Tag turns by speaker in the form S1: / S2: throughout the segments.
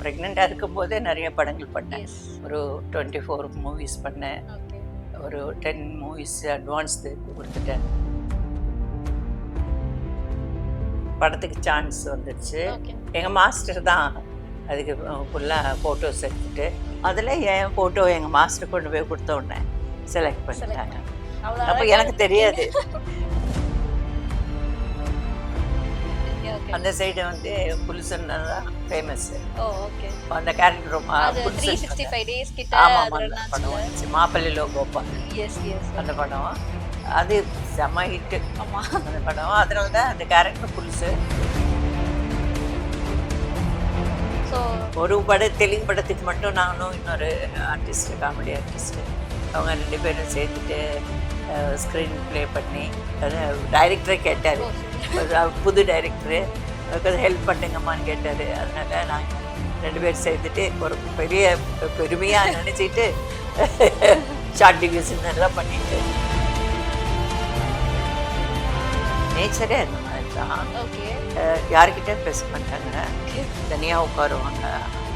S1: ப்ரெக்னெண்ட்டாக இருக்கும்போதே நிறைய படங்கள் பண்ணேன்.
S2: எஸ்.
S1: ஒரு 24 மூவிஸ் பண்ணேன்.
S2: ஓகே.
S1: ஒரு 10 மூவிஸ் அட்வான்ஸ் கொடுத்துட்டேன். படத்துக்கு சான்ஸ் வந்துடுச்சு.
S2: ஓகே.
S1: எங்கள் மாஸ்டர் தான் அதுக்கு ஃபுல்லாக ஃபோட்டோஸ் எடுத்துட்டு அதில் என் ஃபோட்டோ எங்கள் மாஸ்டர் கொண்டு போய் கொடுத்த உடனே செலக்ட் பண்ணிட்டாங்க. அப்போ எனக்கு தெரியாது. அந்த சைடு வந்து புலிசன்னா தான் ஃபேமஸ்.
S2: Oh okay.
S1: அந்த கேரக்டர் ரொம்ப
S2: அது 365 டேஸ் கிட்ட
S1: ஆமாம் அந்த படம் வந்துச்சு. மாப்பிள்ளையிலோ கோபால்
S2: எஸ் எஸ்
S1: அந்த படம் அது செம்ம ஹிட்டு.
S2: ஆமா
S1: அந்த படம் அதில் தான் அந்த கேரக்டர் புதுசு.
S2: ஸோ
S1: ஒரு தெலுங்கு படத்துக்கு மட்டும் நானும் இன்னொரு ஆர்டிஸ்ட் காமெடி ஆர்டிஸ்ட்டு அவங்க 2 பேரும் சேர்த்துட்டு ஸ்க்ரீன் ப்ளே பண்ணி டைரக்டரே கேட்டார். புது டைரக்டரு அதுக்கு ஹெல்ப் பண்ணுங்கம்மான்னு கேட்டார். அதனால நாங்கள் 2 பேர் சேர்த்துட்டு ஒரு பெரிய பெருமையாக நினச்சிட்டு ஷார்ட் டிவிஷன் எல்லாம் பண்ணிட்டு நேச்சரே அந்த மாதிரி தான்.
S2: ஓகே.
S1: யாருக்கிட்டே பேச மாட்டாங்க, தனியாக உட்காருவாங்க,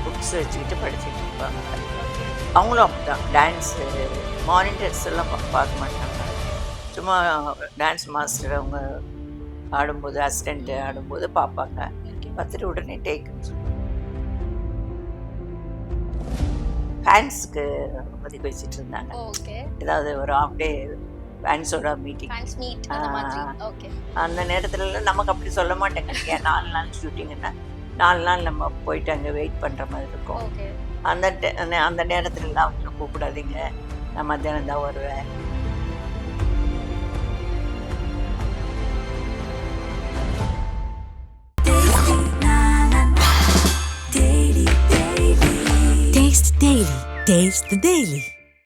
S1: புக்ஸ் வச்சுக்கிட்டு படிச்சுட்டு இருப்பாங்க. அவங்களும் அப்படி தான். டான்ஸு மானிட்டர்ஸ் எல்லாம் பார்க்க மாட்டாங்க. சும்மா டான்ஸ் மாஸ்டர் அவங்க ஆடும்போது அசிஸ்டண்ட்டு ஆடும்போது பார்ப்பாங்க. பார்த்துட்டு உடனே டேக்குன்னு சொல்லுவாங்க. ஃபேன்ஸுக்கு மதிக்க வச்சுட்டு இருந்தாங்க.
S2: ஓகே.
S1: ஏதாவது ஒரு ஆஃப் டே ஃபேன்ஸோட மீட்டிங்
S2: ஃபேன்ஸ் மீட் அந்த மாதிரி. ஓகே.
S1: அந்த நேரத்துலலாம் நமக்கு அப்படி சொல்ல மாட்டேங்க. ஏன் 4 நாள் ஷூட்டிங்கன்னா 4 நாள் நம்ம போயிட்டு அங்கே வெயிட் பண்ணுற மாதிரி இருக்கும்.
S2: ஓகே.
S1: அந்த நேரத்துலலாம் அவங்கள கூப்பிடாதீங்க, நான் மத்தியானம் தான் வருவேன்.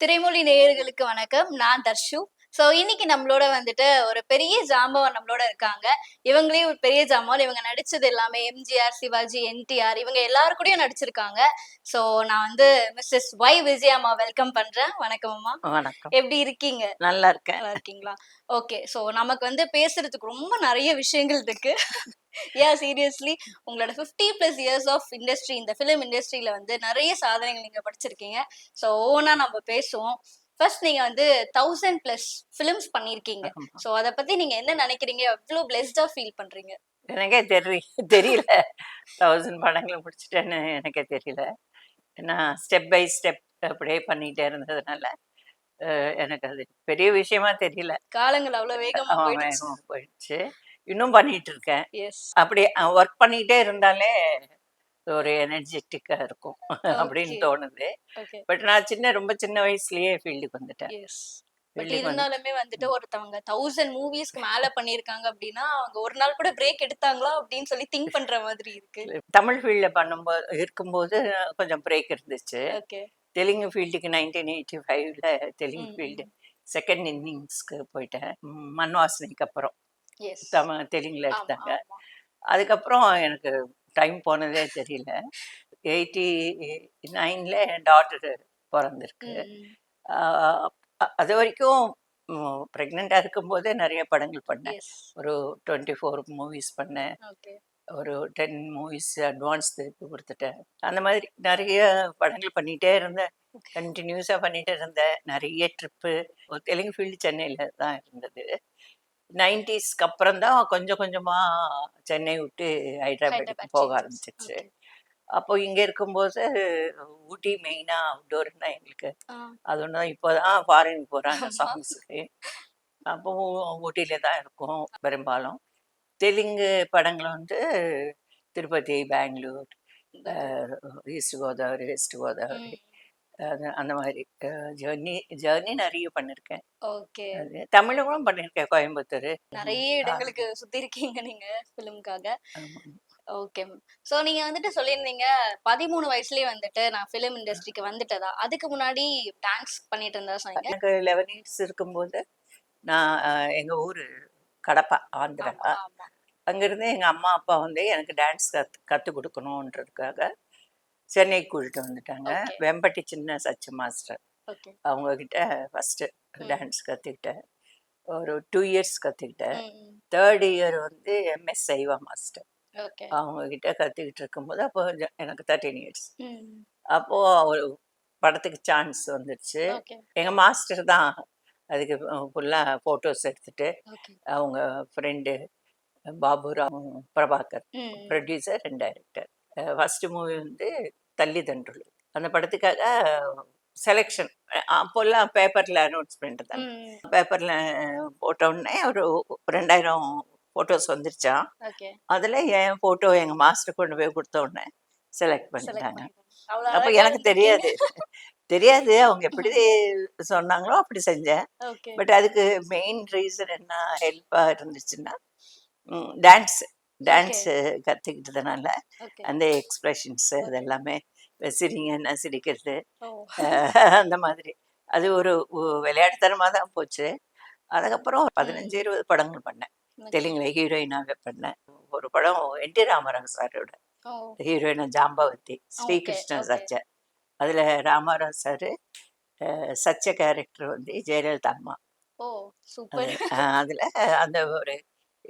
S2: திரைமொழி நேயர்களுக்கு வணக்கம். நான் தர்ஷு. ஸோ இன்னைக்கு நம்மளோட வந்துட்டு ஒரு பெரிய ஜாம்பவான் நம்மளோட இருக்காங்க. இவங்களே ஒரு பெரிய ஜாம்பவான். இவங்க நடிச்சது எல்லாமே எம்ஜிஆர், சிவாஜி, என்டிஆர் இவங்க எல்லாரு கூடயும் நடிச்சிருக்காங்க. ஸோ நான் வந்து மிஸ்ஸஸ் ஒய் விஜயாம்மா வெல்கம் பண்றேன். வணக்கம் அம்மா.
S1: வணக்கம்.
S2: எப்படி இருக்கீங்க?
S1: நல்லா இருக்கேன்.
S2: நல்லா இருக்கீங்களா? ஓகே. ஸோ நமக்கு வந்து பேசுறதுக்கு ரொம்ப நிறைய விஷயங்கள் இருக்கு. சீரியஸ்லி உங்களோட 50+ இயர்ஸ் ஆஃப் இண்டஸ்ட்ரி, இந்த ஃபிலிம் இண்டஸ்ட்ரியில வந்து நிறைய சாதனைகள் நீங்க படிச்சிருக்கீங்க. ஸோ ஒவ்வொன்றா நம்ம பேசுவோம். ஃபர்ஸ்ட் நீங்க வந்து 1000+ ஃபிலிம்ஸ் பண்ணிருக்கீங்க. ஸோ அதை பத்தி நீங்க என்ன நினைக்கிறீங்க? எவ்வளவு பிளெஸ்டா ஃபீல் பண்றீங்க?
S1: எனக்கே தெரியல 1000 படங்களை முடிச்சிட்டேன்னு எனக்கே தெரியல. ஏன்னா ஸ்டெப் பை ஸ்டெப் அப்படியே பண்ணிகிட்டே இருந்ததுனால எனக்கு அது பெரிய விஷயமா தெரியல.
S2: காலங்கள் அவ்வளவு வேகமா
S1: போயிடுச்சு. இன்னும் பண்ணிட்டு இருக்கேன். அப்படி ஒர்க் பண்ணிக்கிட்டே இருந்தாலே ஒரு எனர்ஜெட்டிக்காக இருக்கும் அப்படின்னு தோணுது. பட் நான் ரொம்ப சின்ன வயசுலயே ஃபீல்டுக்கு வந்துட்டேன்.
S2: பட் இருந்தாலுமே வந்துட்டு ஒருத்தவங்க 1000 மூவிஸ்க்கு மேல பண்ணிருக்காங்க அப்படின்னா அவங்க ஒரு நாள் கூட பிரேக் எடுத்தாங்களா அப்படின்னு சொல்லி திங்க் பண்ற மாதிரி இருக்கு.
S1: தமிழ் ஃபீல்ட்ல இருக்கும்போது கொஞ்சம் பிரேக் இருந்துச்சு. தெலுங்கு ஃபீல்டுக்கு 1985ல தெலுங்கு ஃபீல்டு செகண்ட் இன்னிங்ஸ்க்கு போயிட்டேன். மண் வாசனைக்கு அப்புறம் தெலுங்குல எடுத்தாங்க. அதுக்கப்புறம் எனக்கு டைம் போனதே தெரியல. 89ல என் டாட்டர் பிறந்திருக்கு. அது வரைக்கும் ப்ரெக்னெண்ட்டாக இருக்கும்போதே நிறைய படங்கள் பண்ணேன். ஒரு 24 மூவிஸ் பண்ணேன். ஒரு 10 மூவிஸ் அட்வான்ஸ் திருப்பி கொடுத்துட்டேன். அந்த மாதிரி நிறைய படங்கள் பண்ணிகிட்டே இருந்தேன். கண்டினியூஸாக பண்ணிகிட்டே இருந்தேன். நிறைய ட்ரிப்பு. தெலுங்கு ஃபீல்டு சென்னையில் தான் இருந்தது. 90ஸ்க்கு அப்புறம் தான் கொஞ்சம் கொஞ்சமாக சென்னை விட்டு ஹைதராபாத்துக்கு போக ஆரம்பிச்சிருச்சு. அப்போ இங்கே இருக்கும்போது ஊட்டி மெயினாக அவுட்டோர்னா எங்களுக்கு அது ஒன்று தான். இப்போ தான் ஃபாரின் போகிறாங்க சாங்ஸுக்கு. அப்போ ஊட்டியில தான் இருக்கும் பெரும்பாலும். தெலுங்கு படங்கள் வந்து திருப்பதி, பெங்களூர், ஈஸ்ட் கோதாவரி, வெஸ்ட் கோதாவரி அந்த மாதிரி ஜர்னி நிறைய பண்ணிருக்கேன். தமிழும் பண்ணிருக்கேன். கோயம்புத்தூர்
S2: நிறைய இடங்களுக்கு சுத்தி இருக்கீங்க நீங்க ஃபிலிம்காக. ஓகே. சோ நீங்க வந்துட்டு சொல்லியிருந்தீங்க 13 வயசுலயே வந்துட்டு நான் ஃபிலிம் இண்டஸ்ட்ரிக்கு வந்துட்டதா. அதுக்கு முன்னாடி டான்ஸ் பண்ணிட்டு இருந்தா சொன்னீங்க.
S1: எனக்கு 11 இயர்ஸ் இருக்கும்போது நான் எங்க ஊரு கடப்பா, ஆந்திரா. அங்கிருந்து எங்க அம்மா அப்பா வந்து எனக்கு டான்ஸ் கத்து கொடுக்கணுன்றதுக்காக சென்னை கூட்டிட்டு வந்துட்டாங்க. வெம்பட்டி சின்ன சச்சு மாஸ்டர் அவங்க கிட்ட ஃபர்ஸ்ட் டான்ஸ் கத்துக்கிட்டேன். ஒரு 2 இயர்ஸ் கத்துக்கிட்டேன். 3rd இயர் வந்து MS சைவா மாஸ்டர்
S2: ஓகே.
S1: அவங்க கிட்ட கற்றுக்கிட்டு இருக்கும்போது அப்போ எனக்கு 13 இயர்ஸ்.
S2: ம்.
S1: அப்போது ஒரு படத்துக்கு சான்ஸ் வந்துடுச்சு.
S2: ஓகே.
S1: எங்கள் மாஸ்டர் தான் அதுக்கு ஃபுல்லாக ஃபோட்டோஸ் எடுத்துட்டு
S2: ஓகே.
S1: அவங்க ஃப்ரெண்டு பாபுராவ் பிரபாகர்
S2: ம்.
S1: Producer and director. First movie வந்து தள்ளி தண்டுள்ளு. அந்த படத்துக்காக செலெக்ஷன் அப்போல்லாம் பேப்பரில் அனௌன்ஸ்மெண்ட் தான்.
S2: ம்.
S1: பேப்பரில் போட்ட உடனே ஒரு 2000 ஃபோட்டோஸ் வந்துருச்சான்.
S2: ஓகே.
S1: அதில் என் ஃபோட்டோ எங்கள் மாஸ்டர் கொண்டு போய் கொடுத்த உடனே செலக்ட்
S2: செலக்ட்
S1: பண்ணிட்டாங்க.
S2: பண்ணிட்டாங்க. அவ்வளோ
S1: அப்போ
S2: அழகா
S1: எனக்கு
S2: இருந்திருக்கீங்க.
S1: தெரியாது தெரியாது அவங்க எப்படி சொன்னாங்களோ அப்படி செஞ்சேன்.
S2: ஓகே.
S1: பட் அதுக்கு மெயின் ரீசன் என்ன ஹெல்ப்பாக இருந்துச்சுன்னா டான்ஸ்
S2: ஓகே.
S1: டான்ஸு கற்றுக்கிட்டதுனால
S2: ஓகே.
S1: அந்த எக்ஸ்பிரஷன்ஸு அது எல்லாமே சிரிங்கன்னா சிரிக்கிறது
S2: ஓ.
S1: அந்த மாதிரி அது ஒரு விளையாட்டுத்தனமாக தான் போச்சு. அதுக்கப்புறம் 15-20 படங்கள் பண்ணேன்.
S2: ஓகே.
S1: தெலுங்குல ஹீரோயினாக பண்ணேன். ஒரு படம் என்டி ராமராவ் சாரோட
S2: ஓ.
S1: ஹீரோயினா ஜாம்பவதி
S2: ஓகே.
S1: ஸ்ரீகிருஷ்ண
S2: ஓகே.
S1: சச்ச. அதில் ராமராவ் சார் சச்ச கேரக்டர் வந்து ஜெயலலிதா அம்மா.
S2: ஓ. சூப்பர்.
S1: அதில் அந்த ஒரு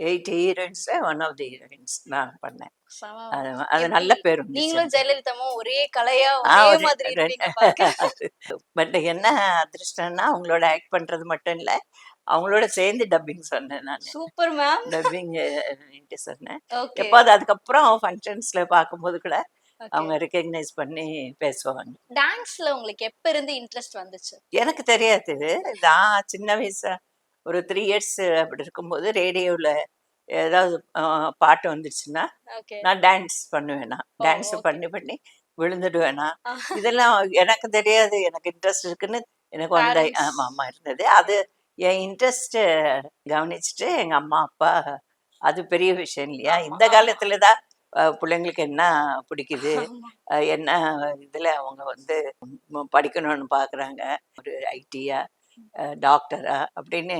S1: 8 ஹீரோயின்ஸில் ஒன் ஆஃப் தி ஹீரோயின்ஸ் நான் பண்ணேன்.
S2: செம.
S1: அது
S2: எப்படி
S1: நல்ல பேர் வந்துச்சு
S2: நீங்களும்
S1: எனக்கு.
S2: ஜெயலலிதாவும் ஒரே கலையா
S1: ஆ
S2: ஒரே
S1: ஒரு
S2: மாதிரி இருப்பீங்க பார்க்க.
S1: பட் என்ன அதிர்ஷ்டம்னா அவங்களோட ஆக்ட் பண்ணுறது மட்டும் இல்லை, அவங்களோட சேர்ந்து டப்பிங் சொன்னேன் நான்.
S2: Super ma'am.
S1: டப்பிங் சொன்னேன்.
S2: ஓகே.
S1: எப்போது அதுக்கப்புறம் ஃபங்க்ஷன்ஸில் பார்க்கும்போது கூட
S2: ஓகே.
S1: அவங்க ரெக்கக்னைஸ் பண்ணி பேசுவாங்க.
S2: டான்ஸ்ல உங்களுக்கு எப்ப இருந்து இன்ட்ரெஸ்ட் வந்துச்சு?
S1: எனக்கு தெரியாது. நான் சின்ன வயசா ஒரு 3 இயர்ஸ் அப்படி இருக்கும்போது ரேடியோவில் ஏதாவது பாட்டு வந்துச்சுன்னா
S2: ஓகே.
S1: நான் டான்ஸ் பண்ணுவேன். நான்
S2: ஓ.
S1: Dance
S2: okay.
S1: பண்ணி பண்ணி விழுந்துடுவேனா.
S2: ஆ.
S1: இதெல்லாம் எனக்கு தெரியாது. எனக்கு இன்ட்ரெஸ்ட் இருக்குன்னு எனக்கு வந்த
S2: பேரண்ட்ஸ்.
S1: ஆமா இருந்தது. அது என் இன்ட்ரெஸ்ட்டை கவனிச்சுட்டு எங்கள் அம்மா அப்பா அது பெரிய விஷயம் இல்லையா?
S2: ஆமா.
S1: இந்த
S2: ஆமா.
S1: காலத்தில் தான் பிள்ளைங்களுக்கு என்ன பிடிக்குது,
S2: ஆமா.
S1: என்ன இதில் அவங்க வந்து படிக்கணும்னு பார்க்குறாங்க. ஒரு ஐடியா, டாக்டரா அப்படின்னு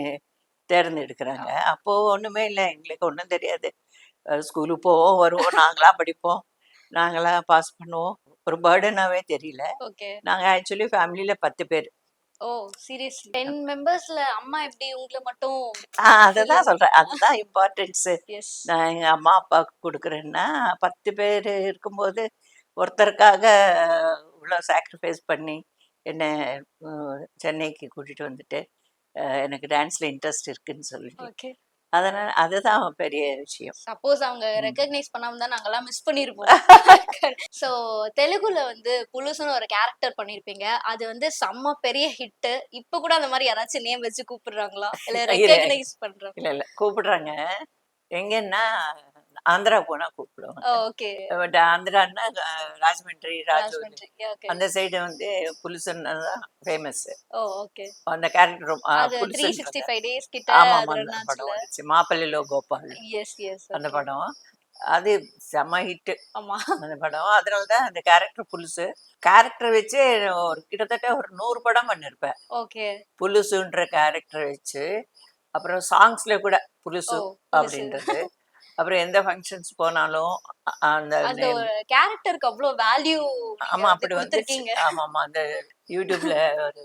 S1: தேர்ந்தெடுக்கிறாங்க.
S2: ஆமா.
S1: அப்போது ஒன்றுமே இல்லை. எங்களுக்கு ஒன்றும் தெரியாது. ஸ்கூலுக்கு போவோம், வருவோம், நாங்களா படிப்போம், நாங்களா பாஸ் பண்ணுவோம். ஒரு பேர்டனாகவே தெரியல.
S2: ஓகே.
S1: நாங்கள் ஆக்சுவலி ஃபேமிலியில் 10 பேர்.
S2: ஓ. சீரியஸ்லி 10 மெம்பர்ஸ்ல அம்மா எப்படி உங்களை மட்டும்
S1: அதை தான் சொல்கிறேன். அதுதான் இம்பார்ட்டன்ஸு.
S2: எஸ்.
S1: நான் எங்கள் அம்மா அப்பாவுக்கு கொடுக்குறேன்னா 10 பேர் இருக்கும்போது ஒருத்தருக்காக இவ்வளோ சாக்ரிஃபைஸ் பண்ணி என்னை சென்னைக்கு கூட்டிகிட்டு வந்துட்டு எனக்கு டான்ஸில் இன்ட்ரெஸ்ட் இருக்குன்னு சொல்லிட்டு
S2: ஓகே.
S1: அதனால் அதுதான் பெரிய விஷயம்.
S2: சப்போஸ் அவங்க
S1: ம்.
S2: ரெகக்னைஸ் பண்ணாம தான் நாங்கெல்லாம் மிஸ் பண்ணிருப்போம். சோ தெலுங்குல வந்து புலுசுன்னு ஒரு கேரக்டர் பண்ணிருப்பீங்க. அது வந்து செம்ம பெரிய ஹிட். இப்ப கூட அந்த மாதிரி யாராச்சும் நேம் வச்சு கூப்பிடுறாங்களா? இல்ல
S1: இல்லை
S2: ரெகக்னைஸ் பண்றாங்க?
S1: இல்லை இல்லை கூப்பிடுறாங்க. எங்கன்னா ஆந்திரா போனால் கூப்பிடுவாங்க.
S2: ஓகே.
S1: பட் ஆந்திரான்னா ராஜமன்றி, ராஜோரி
S2: ராஜமன்றி. ஓகே.
S1: அந்த சைடு வந்து புலிசன்னு தான் ஃபேமஸ்.
S2: ஓ. ஓகே.
S1: அந்த கேரக்டர்
S2: அது
S1: புலிசன்றது
S2: 365 டேஸ் கிட்ட
S1: ஆமாம்
S2: அது
S1: அந்த
S2: ரன்
S1: படம்
S2: ஆச்சுல.
S1: வந்துச்சு. மாப்பிள்ளையிலோ கோபால்
S2: எஸ் எஸ்.
S1: அந்த
S2: ஓகே.
S1: படம். அது செம்ம ஹிட்டு
S2: ஆமா.
S1: அந்த படம். அதனால தான் அந்த கேரக்டர் புலுசு. கேரக்டர் வச்சு ஒரு கிட்டத்தட்ட ஒரு 100 படம் பண்ணியிருப்பேன்.
S2: ஓகே.
S1: புலுசுன்ற கேரக்டர் வச்சு. அப்புறம் சாங்ஸ்ல கூட
S2: ஓ.
S1: புலுசு
S2: புலுசு.
S1: அப்படின்றது. அப்புறம் எந்த ஃபங்க்ஷன்ஸ் போனாலும் அந்த
S2: அந்த
S1: நேம்.
S2: கேரக்டருக்கு அவ்வளோ வேல்யூ நீங்க
S1: ஆமா
S2: வந்து
S1: அப்படி வந்துச்சு.
S2: கொடுத்துருக்கீங்க.
S1: ஆமாம்மா அந்த யூடியூப்ல ஒரு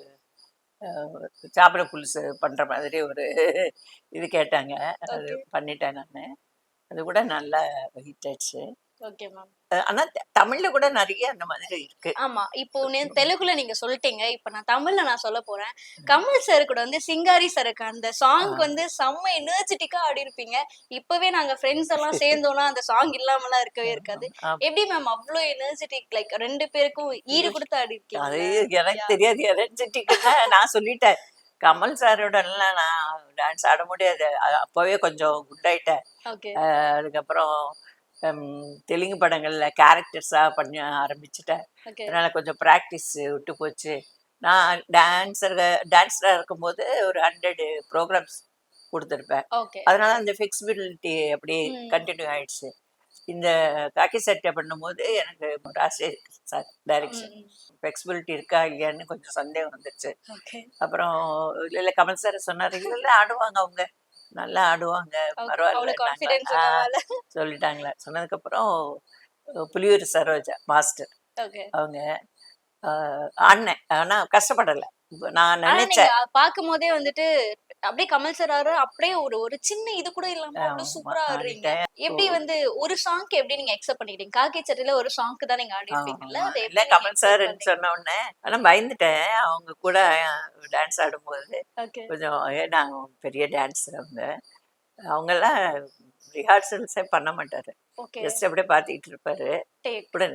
S1: சாப்பிட புலுசு பண்ற மாதிரி ஒரு இது கேட்டாங்க. அது
S2: ஓகே.
S1: பண்ணிட்டேன் நானு. அது கூட நல்லா ஹிட் ஆச்சு.
S2: Okay ma'am.
S1: ஆனா தமிழ்ல கூட நிறைய அந்த மாதிரி இருக்கு.
S2: ஆமா. இப்போ தெலுங்குல நீங்க சொல்லிட்டீங்க. இப்ப நான் தமிழ்ல நான் சொல்லப் போறேன். கமல் சார் கூட வந்து சிங்காரி சரக்கு அந்த சாங்
S1: ஆ.
S2: வந்து செம்ம எனர்ஜெட்டிக்கா ஆடிருப்பீங்க. இப்பவே நாங்க ஃப்ரெண்ட்ஸ் எல்லாம் சேர்ந்தோம்னா அந்த சாங் இல்லாமலாம் இருக்கவே இருக்காது.
S1: ஆ.
S2: எப்படி மேம் அவ்ளோ எனர்ஜெட்டிக் லைக் 2 பேருக்கும் ஈடு கொடுத்து
S1: அது
S2: ஆடிருக்கீங்கல்ல?
S1: எனக்கு
S2: யா.
S1: தெரியாது. எனர்ஜெட்டிக்னா நான் சொல்லிட்டேன். கமல் சாரோடலாம் நான் டான்ஸ் ஆட முடியாது. அப்பவே கொஞ்சம் குட்டாயிட்டேன்.
S2: ஓகே.
S1: அதுக்கப்புறம் தெலுங்கு படங்கள்ல கேரக்டர்ஸா பண்ண ஆரம்பிச்சுட்டேன்.
S2: ஓகே.
S1: அதனால கொஞ்சம் ப்ராக்டிஸ் விட்டு போச்சு. நான் டான்ஸரா இருக்கும்போது ஒரு 100 ப்ரோக்ராம்ஸ் கொடுத்துருப்பேன்.
S2: ஓகே.
S1: அதனால அந்த ஃபிக்ஸிபிலிட்டி அப்படியே
S2: ம்.
S1: கண்டினியூ ஆயிடுச்சு. இந்த காக்கி சட்டை பண்ணும்போது எனக்கு ராஜசேகர் சார் டைரக்ஷன்
S2: ம்.
S1: ஃப்ளெக்சிபிலிட்டி இருக்கா இல்லையான்னு கொஞ்சம் சந்தேகம் வந்துச்சு.
S2: ஓகே.
S1: அப்புறம் இல்லை கமல் சார் சொன்னார், இல்லை ஆடுவாங்க அவங்க, நல்லா ஆடுவாங்க,
S2: அவ்வளோ
S1: பரவாயில்ல
S2: கான்ஃபிடன்ஸ் உங்களால.
S1: சொல்லிட்டாங்களே. சொன்னதுக்கப்புறம் புலியூர் சரோஜா மாஸ்டர்
S2: ஓகே.
S1: அவங்க ஆடினேன். ஆனால் கஷ்டப்படலை. நான்
S2: ஆனா நீங்க
S1: நினைச்சேன்.
S2: பார்க்கும்போதே வந்துட்டு அப்படியே கமல் சார் ஆடுற அப்படியே ஒரு ஒரு சின்ன இது கூட இல்லாம அவ்வளவு
S1: ஆமா,
S2: சூப்பரா ஆடுறீங்க.
S1: ஆடிட்டேன்.
S2: எப்படி வந்து ஒரு சாங்க்கு எப்படி நீங்க அக்செப்ட் பண்ணிக்கிட்டீங்க? காக்கி சட்டையில ஒரு சாங்க்கு தான் நீங்க ஆடி இருப்பீங்கல்ல,
S1: ஆமா.
S2: அதை
S1: இல்ல
S2: எப்படி நீங்க
S1: கமல்
S2: அக்செப்ட்
S1: சார்ன்னு
S2: பண்ணீங்க?
S1: சொன்ன உடனே ஆனா பயந்துட்டேன். அவங்க கூட டான்ஸ் ஆடும்போது
S2: ஓகே.
S1: கொஞ்சம் ஏன்னா பெரிய டான்ஸர் அவங்க. அவங்கெல்லாம் ரிஹர்சல்ஸே பண்ண மாட்டாரு.
S2: ஓகே.
S1: ஜஸ்ட் அப்படியே பார்த்துக்கிட்டு இருப்பாரு.
S2: டேக்.
S1: கூட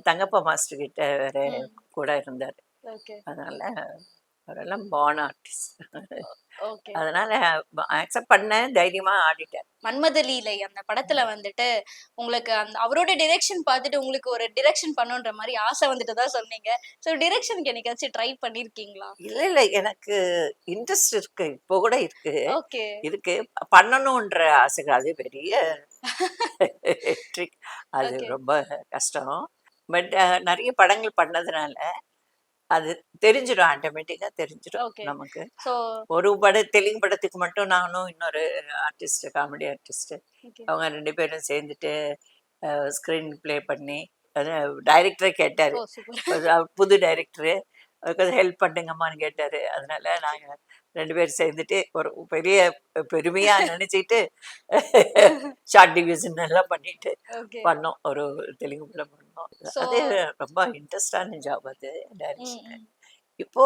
S1: தங்கப்பா மாஸ்டர் கிட்ட வேற
S2: ம்.
S1: கூட இருந்தாரு.
S2: ஓகே.
S1: அதனால அவரெல்லாம் பார்ன் ஆர்டிஸ்ட்.
S2: ஓகே.
S1: அதனால அக்செப்ட் பண்ணேன், தைரியமா ஆடிட்டேன்.
S2: மன்மத லீலை அந்த படத்துல வந்துட்டு உங்களுக்கு அந்த அவரோட டிரெக்ஷன் பார்த்துட்டு உங்களுக்கு ஒரு டிரெக்ஷன் பண்ணணுன்ற மாதிரி ஆசை வந்துட்டு தான் சொன்னீங்க. ஸோ டிரெக்ஷனுக்கு என்னைக்காச்சும் ட்ரை பண்ணியிருக்கீங்களா?
S1: இல்ல, இல்ல எனக்கு இன்ட்ரெஸ்ட் இருக்கு. இப்போ கூட இருக்கு.
S2: ஓகே.
S1: இருக்கு. பண்ணணுன்ற ஆசைகள் அது பெரிய ட்ரிக். அது
S2: ஓகே.
S1: ரொம்ப கஷ்டம். பட் நெறைய படங்கள் பண்ணதுனால, அது தெரிஞ்சிடும் ஆட்டோமேட்டிக்கா தெரிஞ்சிடும்
S2: ஓகே.
S1: நமக்கு.
S2: ஸோ
S1: ஒரு தெலுங்கு படத்துக்கு மட்டும் நானும் இன்னொரு ஆர்டிஸ்ட், காமெடி ஆர்டிஸ்ட்
S2: ஓகே.
S1: அவங்க 2 பேரும் சேர்ந்துட்டு ஸ்க்ரீன் ப்ளே பண்ணி, அது டைரக்டரே கேட்டாரு.
S2: ஓ சூப்பர்.
S1: புது டைரக்டரு. கொஞ்சம் ஹெல்ப் பண்ணுங்கம்மான்னு கேட்டாரு. அதனால நாங்க 2 பேரும் சேர்ந்துட்டு ஒரு பெரிய பெருமையா நினைச்சுக்கிட்டு ஷார்ட் டிவிஷன் எல்லாம் பண்ணிட்டு
S2: ஓகே.
S1: பண்ணோம். ஒரு தெலுங்கு படம் பண்ணோம்.
S2: ஸோ
S1: அது ரொம்ப இன்ட்ரெஸ்டான ஜாப் அது
S2: ம்,
S1: டைரக்ஷன்.
S2: ம்.
S1: இப்போ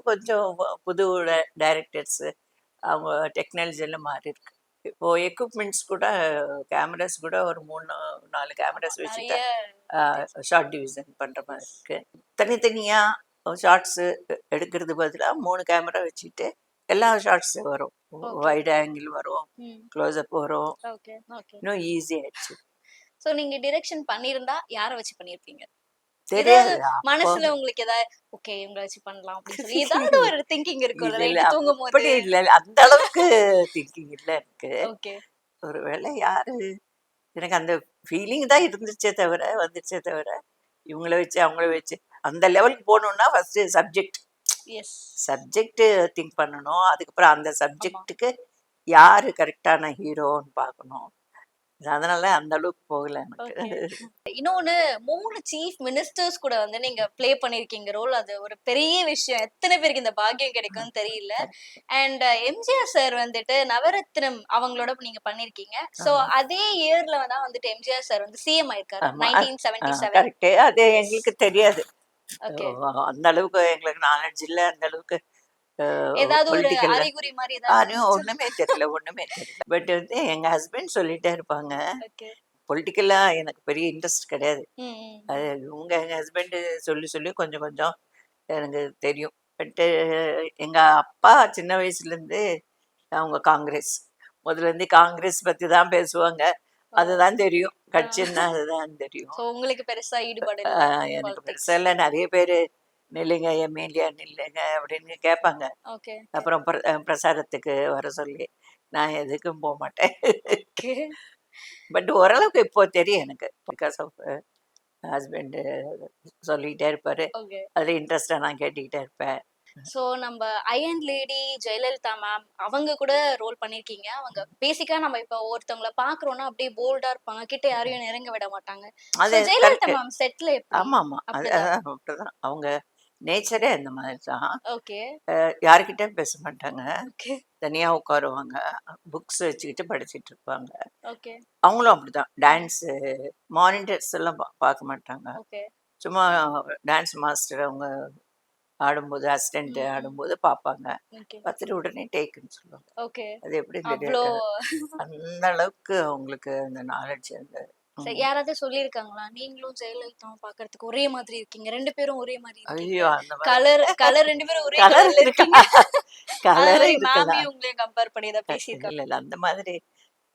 S1: கொஞ்சம் புது டைரக்டர்ஸ் அவங்க டெக்னாலஜி எல்லாம் மாறி இருக்கு. இப்போ எக்யூப்மெண்ட்ஸ் கூட கேமராஸ் கூட ஒரு 3 4 கேமராஸ் வச்சுட்டு
S2: நிறைய
S1: ஷார்ட் டிவிஷன் பண்ற மாதிரி இருக்கு. தனித்தனியா ஷார்ட்ஸ் எடுக்கிறது பதிலா 3 கேமரா வச்சுட்டு எல்லா ஷார்ட்ஸ் வரும்.
S2: ஓகே.
S1: வைட் ஆங்கிள் வரும்,
S2: ம்.
S1: க்ளோஸ்அப் வரும்.
S2: ஓகே. ஓகே.
S1: இன்னும் ஈஸி ஆயிடுச்சு.
S2: ஸோ நீங்க டிரெக்ஷன் பண்ணியிருந்தா யார வச்சு பண்ணியிருப்பீங்க?
S1: தெரியாது
S2: ஏதாவது
S1: அப்போ.
S2: மனசுல உங்களுக்கு ஏதாவது ஓகே இவங்கள வச்சு பண்ணலாம் அப்படின்னு சொல்லி ஏதாவது ஒரு திங்கிங் இருக்கும்ல
S1: இல்ல இல்ல
S2: நைட்டு தூங்கும்போது?
S1: அப்படி இல்ல. அந்த அளவுக்கு திங்கிங் இல்ல எனக்கு.
S2: ஓகே.
S1: ஒருவேளை யாரு எனக்கு அந்த ஃபீலிங் தான் இருந்துச்சே தவிர வந்துச்சே தவிர, இவங்கள வச்சு அவங்கள வச்சு அந்த லெவலுக்கு போகணும்னா ஃபர்ஸ்ட்
S2: எஸ்.
S1: சப்ஜெக்ட் திங்க் பண்ணணும். அதுக்கப்புறம் அந்த
S2: ஆமா.
S1: சப்ஜெக்ட்டுக்கு யாரு கரெக்டான ஹீரோன்னு பார்க்கணும். அதனால அந்த அளவுக்கு போகல எனக்கு.
S2: ஓகே. இன்னொன்னு 3 சீஃப் மினிஸ்டர்ஸ் கூட வந்து நீங்க ப்ளே பண்ணிருக்கீங்க ரோல். அது ஒரு பெரிய விஷயம். எத்தனை பேருக்கு இந்த பாக்கியம் கிடைக்கும்னு தெரியல. அண்ட் எம்ஜிஆர் சார் வந்துட்டு நவரத்னம் அவங்களோட நீங்க பண்ணிருக்கீங்க. சோ
S1: ஆமா.
S2: அதே இயர்ல தான் வந்துட்டு எம்ஜிஆர் சார் வந்து சிஎம் ஆயிருக்காரு.
S1: ஆமா.
S2: 1977.
S1: கரெக்ட்டு. அது
S2: எஸ்.
S1: எங்களுக்கு தெரியாது.
S2: ஓகே.
S1: அந்த அளவுக்கு எங்களுக்கு நாலேட்ஜ் இல்ல. அந்த அளவுக்கு
S2: ஏதாவது ஒரு
S1: பொலிட்டிக்கல்ல
S2: அறிகுறி மாதிரி ஏதாவது இருந்துச்சா?
S1: ஒண்ணுமே தெரியல, ஒண்ணுமே தெரியல. பட் வந்து எங்க ஹஸ்பண்ட் சொல்லிட்டே இருப்பாங்க.
S2: ஓகே.
S1: பொலிட்டிக்கலா எனக்கு பெரிய இன்ட்ரெஸ்ட் கிடையாது.
S2: ம், ம்,
S1: அது
S2: ம்.
S1: எங்க ஹஸ்பண்ட் சொல்லி சொல்லி கொஞ்சம் கொஞ்சம் எனக்கு தெரியும். பட்டு எங்க அப்பா சின்ன வயசுலேருந்து அவங்க காங்கிரஸ். முதல்ல இருந்து காங்கிரஸ் பத்தி தான் பேசுவாங்க.
S2: ஓ.
S1: அதுதான் தெரியும்.
S2: ஆ.
S1: கட்சின்னா அதுதான் தெரியும்.
S2: சோ உங்களுக்கு பெருசா ஈடுபாடு இல்ல
S1: எனக்கு
S2: பாலிடிக்ஸ்.
S1: பெருசா இல்ல. நெறைய பேரு நில்லுங்க, எம்எல்ஏ நில்லுங்க அப்படின்னு கேட்பாங்க.
S2: ஓகே.
S1: அப்புறம் பிரசாரத்துக்கு வர சொல்லி, நான் எதுக்கும் போமாட்டேன்.
S2: ஓகே.
S1: பட் ஓரளவுக்கு இப்போ தெரியும் எனக்கு. பிகாஸ் ஆஃப் ஹஸ்பண்ட் சொல்லிக்கிட்டே இருப்பாரு.
S2: ஓகே.
S1: அதுல இன்ட்ரெஸ்ட்டா நான் கேட்டுக்கிட்டே இருப்பேன்.
S2: சோ நம்ம அயன் லேடி ஜெயலலிதா மேம் அவங்க கூட ரோல் பண்ணிருக்கீங்க. அவங்க பேசிக்கா நம்ம இப்ப ஒருத்தவங்கள பாக்குறோம்னா அப்படியே போல்டா இருப்பாங்க. கிட்ட யாரையும் நெருங்க விட மாட்டாங்க. சோ
S1: அது
S2: ஜெயலலிதா
S1: கரெக்ட்.
S2: மேம் செட்ல எப்படி?
S1: ஆமாமா.
S2: அப்படிதான்.
S1: அதான் அப்படிதான். அவங்க நேச்சரே அந்த மாதிரி தான்.
S2: ஓகே.
S1: யார்கிட்டயும் பேச மாட்டாங்க.
S2: ஓகே.
S1: தனியா உட்காருவாங்க. புக்ஸ் வச்சுக்கிட்டு படிச்சிட்டு இருப்பாங்க.
S2: ஓகே.
S1: அவங்களும் அப்படிதான். டான்ஸு மானிட்டர்ஸ் எல்லாம் பார்க்க மாட்டாங்க.
S2: ஓகே.
S1: சும்மா டான்ஸ் மாஸ்டர் அவங்க ஆடும்போது, அசிஸ்டன்ட்
S2: ம், ம்.
S1: ஆடும்போது பார்ப்பாங்க.
S2: ஓகே.
S1: பார்த்துட்டு உடனே டேக்குன்னு சொல்லுவாங்க.
S2: ஓகே.
S1: அது எப்படி
S2: அவ்ளோ
S1: அந்த அளவுக்கு அவங்களுக்கு அந்த நாலேட்ஜ் அந்த
S2: சரி யாராவது சொல்லியிருக்காங்களா? நீங்களும் ஜெயலலிதாவும் பாக்குறதுக்கு ஒரே மாதிரி இருக்கீங்க. 2 பேரும் ஒரே மாதிரி இருக்கீங்க.
S1: ஐயோ! அந்த மாதிரி
S2: கலர் 2 பேரும் ஒரே
S1: கலர்
S2: கலர்ல
S1: இருக்கா?
S2: இருக்கீங்க. அந்த
S1: கலர்
S2: மாதிரி
S1: இருக்கலாம்.
S2: மேமையும் உங்களையும் கம்பேர் பண்ணி ஏதாவது பேசியிருக்காங்க.
S1: இல்ல, இல்ல. அந்த மாதிரி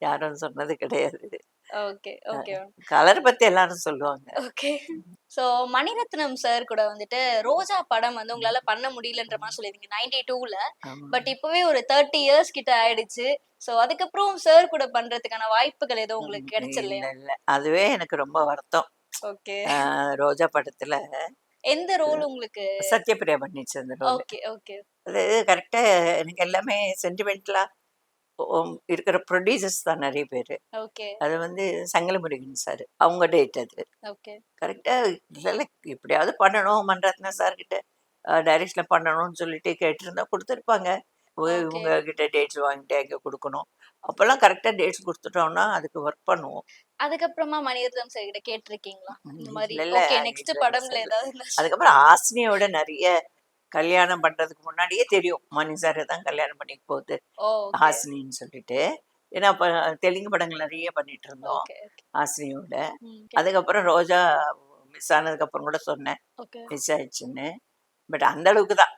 S1: யாரும் சொன்னது கிடையாது.
S2: ஓகே. ஓகே.
S1: கலர் பத்தி எல்லாரும் சொல்லுவாங்க.
S2: ஓகே. சோ மணிரத்னம் சார் கூட வந்துட்டு ரோஜா படம் வந்து உங்களால பண்ண முடியலன்ற மாதிரி சொல்லிருந்தீங்க 92ல.
S1: ஆமா.
S2: பட் இப்பவே ஒரு 30 இயர்ஸ் கிட்ட ஆயிடுச்சு. சோ அதுக்கப்புறம் சார் கூட பண்றதுக்கான வாய்ப்புகள் ஏதோ உங்களுக்கு
S1: இல்ல,
S2: கிடைச்சலையா?
S1: இல்ல. அதுவே எனக்கு ரொம்ப வருத்தம்.
S2: ஓகே.
S1: ரோஜா படத்துல
S2: எந்த ரோல் உங்களுக்கு?
S1: சத்யபிரியா பண்ணிச்சு அந்த ரோல்.
S2: ஓகே. ஓகே.
S1: அது கரெக்ட்டா எனக்கு எல்லாமே சென்டிமெண்டலா இருக்கிற ப்ரொடியூசர்ஸ் தான் நெறைய பேரு.
S2: ஓகே.
S1: அது வந்து சங்கலமுருகன் சார். அவங்க டேட் அது.
S2: ஓகே.
S1: கரெக்ட்டா இல்ல எப்படியாவது பண்ணணும் மணிரத்னம் சார் கிட்ட டைரக்ஷன்ல பண்ணணும்னு சொல்லிட்டு கேட்டிருந்தா குடுத்துருப்பாங்க.
S2: ஓகே.
S1: இவங்க கிட்ட டேட்ஸ் வாங்கிட்டு எங்கே கொடுக்கணும். அப்போல்லாம் கரெக்டாக டேட்ஸ் கொடுத்துட்டோம்னா அதுக்கு ஒர்க் பண்ணுவோம்.
S2: அதுக்கப்புறமா மணிரத்னம் சார் கிட்ட கேட்டிருக்கீங்களா? இந்த மாதிரி
S1: இல்ல இல்ல
S2: ஓகே நெக்ஸ்ட்
S1: இல்ல
S2: படம்ல
S1: இல்ல.
S2: ஏதாவது இருந்தா
S1: அதுக்கப்புறம் ஆசினியோட நிறைய கல்யாணம் பண்றதுக்கு முன்னாடியே தெரியும் மணி சார் தான் கல்யாணம் பண்ணிக்க போகுது
S2: ஓகே.
S1: ஹாசினின்னு சொல்லிட்டு. ஏன்னா அப்ப தெலுங்கு படங்கள் நிறைய பண்ணிட்டு இருந்தோம்
S2: ஓகே.
S1: ஹாசினியோட.
S2: ஓகே.
S1: அதுக்கப்புறம் ரோஜா மிஸ் ஆனதுக்கு அப்புறம் கூட சொன்னேன்
S2: ஓகே.
S1: மிஸ் ஆயிடுச்சுன்னு. பட் அந்த அளவுக்கு தான்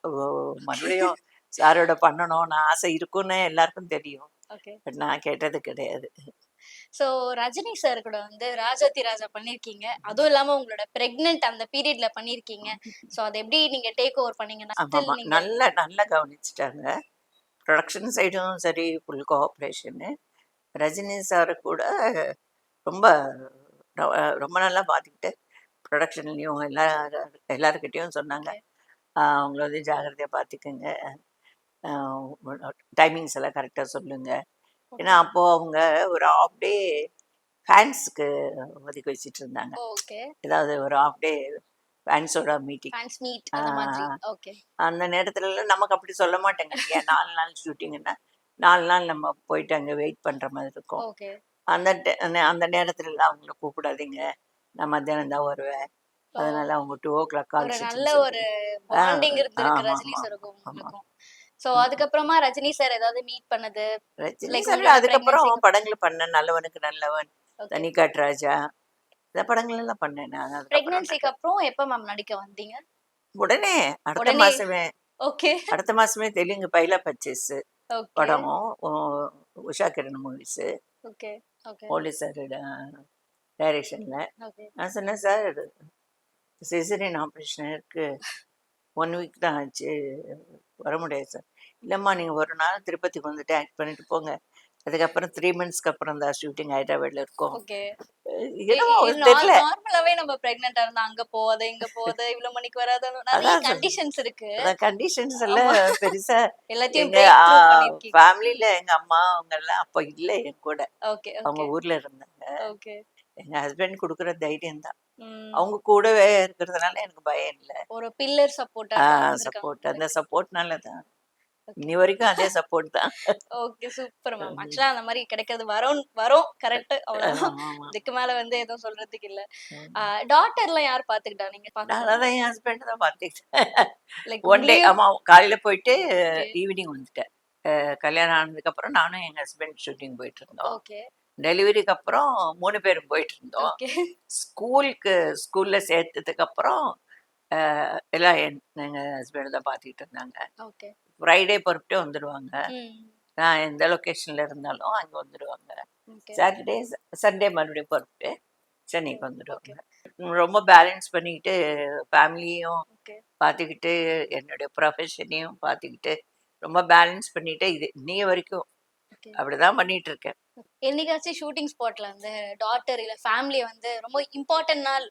S1: மறுபடியும் சாரோட பண்ணணும்னு ஆசை இருக்குன்னு எல்லாருக்கும் தெரியும்.
S2: ஓகே.
S1: பட் நான் கேட்டது கிடையாது.
S2: சோ ரஜினி சார் கூட வந்து ராஜாத்தி ராஜா பண்ணிருக்கீங்க. அதுவும் இல்லாம உங்களோட பிரெக்னன்ட் அந்த பீரியட்ல பண்ணிருக்கீங்க. சோ அத எப்படி நீங்க டேக் ஓவர் பண்ணீங்கன்னா
S1: ஆமா
S2: ஸ்டில்
S1: ஆமா
S2: நீங்க
S1: நல்லா நல்லா கவனிச்சிட்டாங்க. ப்ரொடக்ஷன் சைடும் சரி ஃபுல் கோஆப்ரேஷனு. ரஜினி சார் கூட ரொம்ப ரொம்ப நல்லா பார்த்துக்கிட்டு ப்ரொடக்ஷன்லேயும் எல்லாருக்கிட்டேயும் சொன்னாங்க.
S2: ஓகே.
S1: அவங்கள வந்து ஜாகிரதையாக பார்த்துக்குங்க, டைமிங்ஸ் எல்லாம் கரெக்டாக சொல்லுங்க. ஏன்னா
S2: ஓகே.
S1: அப்போது அவங்க ஒரு ஆஃப் டே ஃபேன்ஸுக்கு ஒதுக்கி வச்சிட்டு இருந்தாங்க.
S2: ஓகே.
S1: ஏதாவது ஒரு ஆஃப் டே ஃபேன்ஸோட மீட்டிங்.
S2: ஃபேன்ஸ் மீட் அந்த மாதிரி. ஓகே.
S1: அந்த நேரத்துலலாம் நமக்கு அப்படி சொல்ல மாட்டேங்க இல்லையா. 4 நாள் ஷூட்டிங்கன்னா 4 நாள் நம்ம போயிட்டு அங்கே வெயிட் பண்ணுற மாதிரி இருக்கும்.
S2: ஓகே.
S1: அந்த நேரத்துலலாம் அவங்கள கூப்பிடாதீங்க, நான் மத்தியானம் தான் வருவேன்,
S2: ஓ.
S1: அதனால அவங்க 2:00 கால்
S2: ஒரு நல்ல
S1: ஷீட்டுன்னு
S2: ஒரு
S1: சொல்லி.
S2: பாண்டிங் இருந்திருக்கு
S1: ஆமாம்
S2: ரஜினி
S1: ஆமாம்
S2: சாருக்கும்
S1: ஆமாம்.
S2: உங்களுக்கும். சோ அதுக்கப்புறமா ரஜினி சார் ஏதாவது மீட் பண்ணது
S1: ரஜினி
S2: லைக்
S1: சார்
S2: உங்களோட
S1: அதுக்கப்புறம்
S2: பிரெக்னன்சிக்கு
S1: படங்கள் பண்ணேன். நல்லவனுக்கு நல்லவன்,
S2: ஓகே.
S1: தனிக்காட்டு ராஜா, இந்த படங்கள் எல்லாம் பண்ணேன் நான். அதுக்கப்புறம்
S2: பிரெக்னன்சிக்கு அப்புறம் எப்ப மேம் நடிக்க வந்தீங்க?
S1: உடனே அடுத்த
S2: உடனே
S1: மாசமே
S2: ஓகே.
S1: அடுத்த மாசமே தெலுங்கு பைலா பர்ச்சேஸ்
S2: ஓகே.
S1: படம், Usha Kiran movies,
S2: okay. Okay.
S1: Police சாரோட டைரக்ஷன்ல.
S2: ஓகே.
S1: நான் சொன்னேன் சார் சிசரியன் ஆப்ரேஷன் இருக்கு, 1 வீக் தான் ஆச்சு, வர முடியாது சார். இல்லைம்மா நீங்கள் ஒரு நாள் திருப்பதிக்கு வந்துட்டு ஆக்ட் பண்ணிட்டு போங்க, அதுக்கப்புறம் 3 மந்த்ஸ்க்கு அப்புறம் தான் ஷூட்டிங் ஹைதராபாத்ல இருக்கும்.
S2: ஓகே.
S1: என்னமோ தெரியல.
S2: நார்மலாவே நம்ம பிரெக்னன்ட்டா இருந்தா அங்க போகாத, இங்க போகாத, இவ்வளவு மணிக்கு வராத நிறைய
S1: அதான் சொல்றேன்.
S2: கண்டிஷன்ஸ் இருக்கு.
S1: அதான் கண்டிஷன்ஸ் எல்லாம்
S2: ஆமா.
S1: பெருசா
S2: எல்லாத்தையும்
S1: எங்க
S2: பிரேக் த்ரூ பண்ணிருக்கீங்க.
S1: ஃபேமிலியில எங்க அம்மா அவங்க எல்லாம் அப்போ இல்லை என் கூட,
S2: ஓகே.
S1: அவங்க
S2: ஓகே.
S1: ஊர்ல இருந்தாங்க.
S2: ஓகே.
S1: எங்க ஹஸ்பண்ட் கொடுக்குற தைரியம் தான்,
S2: ம்.
S1: அவங்க கூடவே இருக்கிறதுனால எனக்கு பயம் இல்லை.
S2: ஒரு பில்லர் சப்போர்ட்டா இருந்திருக்காங்க
S1: சப்போர்ட், அந்த
S2: உங்களுக்கு.
S1: சப்போர்ட்னால தான்
S2: ஓகே.
S1: இன்னி வரைக்கும் அதே சப்போர்ட் தான்.
S2: Okay super ma'am. ஆக்சுவலா அந்த மாதிரி கிடைக்கிறது வரோம் கரெக்ட் அவ்வளவுதான்.
S1: ஆமா.
S2: இதுக்கு மேல வந்து எதுவும் சொல்றதுக்கு இல்ல.
S1: ம்.
S2: டாட்டர்லாம் யார் பாத்துக்கிட்டா நீங்க
S1: நான்
S2: பாக்கும்போது?
S1: அதான் என் ஹஸ்பண்ட் தான் பார்த்துக்கிட்டேன்.
S2: லைக்
S1: 1 டே,
S2: உங்களையும்
S1: ஆமா காலையில போயிட்டு
S2: ஓகே.
S1: ஈவினிங் வந்துட்டேன். கல்யாணம் ஆனதுக்கு அப்புறம் நானும் எங்க ஹஸ்பண்ட் ஷூட்டிங் போயிட்டு இருந்தோம்.
S2: ஓகே.
S1: டெலிவரிக்கு அப்புறம் 3 பேரும் போயிட்டு இருந்தோம்.
S2: ஓகே.
S1: ஸ்கூல்ல சேர்த்ததுக்கு அப்புறம் எல்லாம் எங்க ஹஸ்பண்ட் தான் பார்த்துக்கிட்டு இருந்தாங்க.
S2: ஓகே.
S1: ஃப்ரைடே பொறுப்பிட்டு வந்துடுவாங்க.
S2: ம்.
S1: நான் எந்த லொக்கேஷன்ல இருந்தாலும் அங்கே வந்துடுவாங்க.
S2: ஓகே.
S1: சாட்டர்டே சண்டே மறுபடியும் பொறுப்பிட்டு சென்னைக்கு
S2: ஓகே.
S1: வந்துடுவாங்க. ரொம்ப பேலன்ஸ் பண்ணிக்கிட்டு ஃபேமிலியும்
S2: ஓகே.
S1: பார்த்துக்கிட்டு என்னுடைய ப்ரொஃபஷனையும் பார்த்துக்கிட்டு ரொம்ப பேலன்ஸ் பண்ணிட்டு இது இன்னைய வரைக்கும்
S2: ஓகே.
S1: அப்படிதான் பண்ணிட்டு இருக்கேன்.
S2: என்னைக்காச்சும் ஷூட்டிங் ஸ்பாட்ல வந்து டாட்டர் இல்ல ஃபேமிலிய வந்து ரொம்ப இம்பார்ட்டன்ட் நாள்